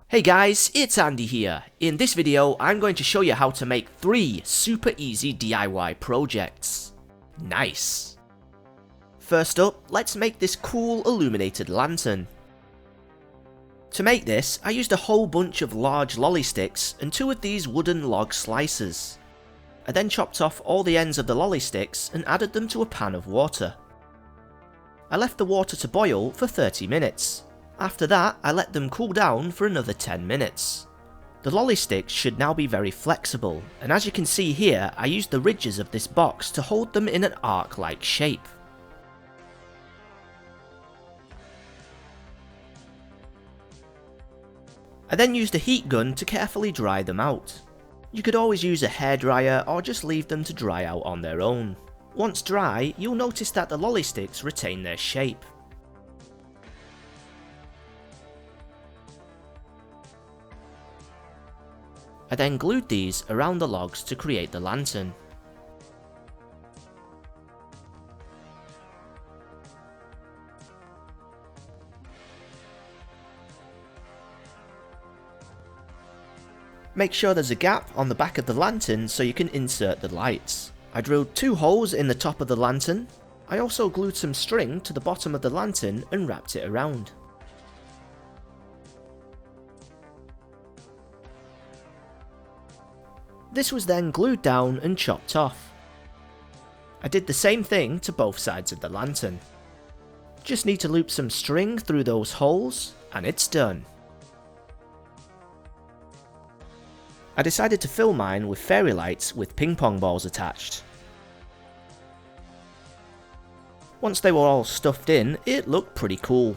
Hey guys, it's Andy here. In this video, I'm going to show you how to make 3 super easy DIY projects. Nice! First up, let's make this cool illuminated lantern. To make this, I used a whole bunch of large lolly sticks and 2 of these wooden log slicers. I then chopped off all the ends of the lolly sticks and added them to a pan of water. I left the water to boil for 30 minutes. After that, I let them cool down for another 10 minutes. The lolly sticks should now be very flexible, and as you can see here, I used the ridges of this box to hold them in an arc-like shape. I then used a heat gun to carefully dry them out. You could always use a hairdryer or just leave them to dry out on their own. Once dry, you'll notice that the lolly sticks retain their shape. I then glued these around the logs to create the lantern. Make sure there's a gap on the back of the lantern so you can insert the lights. I drilled 2 holes in the top of the lantern. I also glued some string to the bottom of the lantern and wrapped it around. This was then glued down and chopped off. I did the same thing to both sides of the lantern. Just need to loop some string through those holes and it's done. I decided to fill mine with fairy lights with ping pong balls attached. Once they were all stuffed in, it looked pretty cool.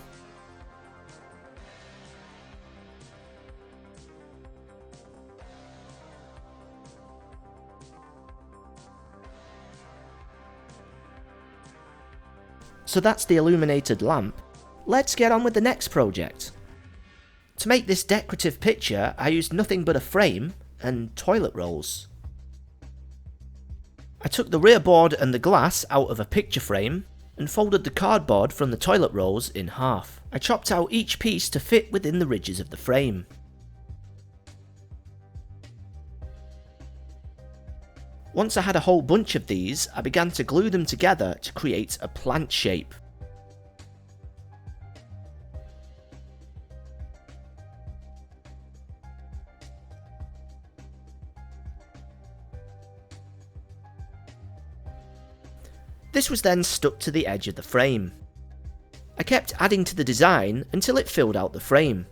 So that's the illuminated lamp. Let's get on with the next project. To make this decorative picture, I used nothing but a frame and toilet rolls. I took the rear board and the glass out of a picture frame and folded the cardboard from the toilet rolls in half. I chopped out each piece to fit within the ridges of the frame. Once I had a whole bunch of these, I began to glue them together to create a plant shape. This was then stuck to the edge of the frame. I kept adding to the design until it filled out the frame.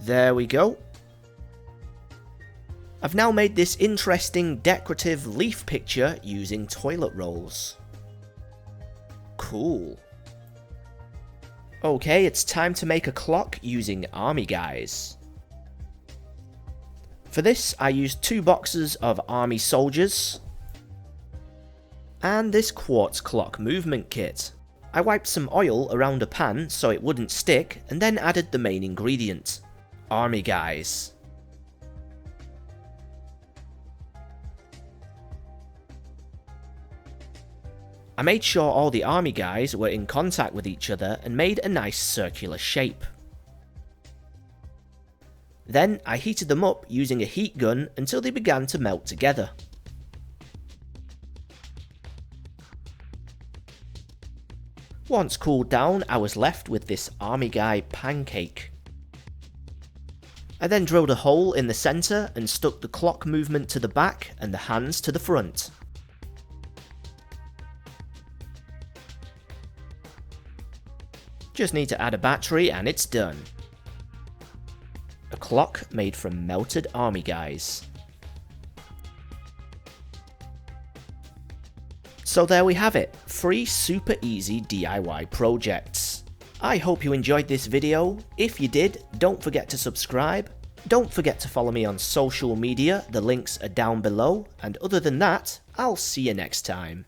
There we go. I've now made this interesting decorative leaf picture using toilet rolls. Cool. Okay, it's time to make a clock using army guys. For this, I used 2 boxes of army soldiers and this quartz clock movement kit. I wiped some oil around a pan so it wouldn't stick and then added the main ingredient. Army guys. I made sure all the army guys were in contact with each other and made a nice circular shape. Then I heated them up using a heat gun until they began to melt together. Once cooled down, I was left with this army guy pancake. I then drilled a hole in the centre and stuck the clock movement to the back and the hands to the front. Just need to add a battery and it's done. A clock made from melted army guys. So there we have it, 3 super easy DIY projects. I hope you enjoyed this video. If you did, don't forget to subscribe. Don't forget to follow me on social media, the links are down below, and other than that, I'll see you next time.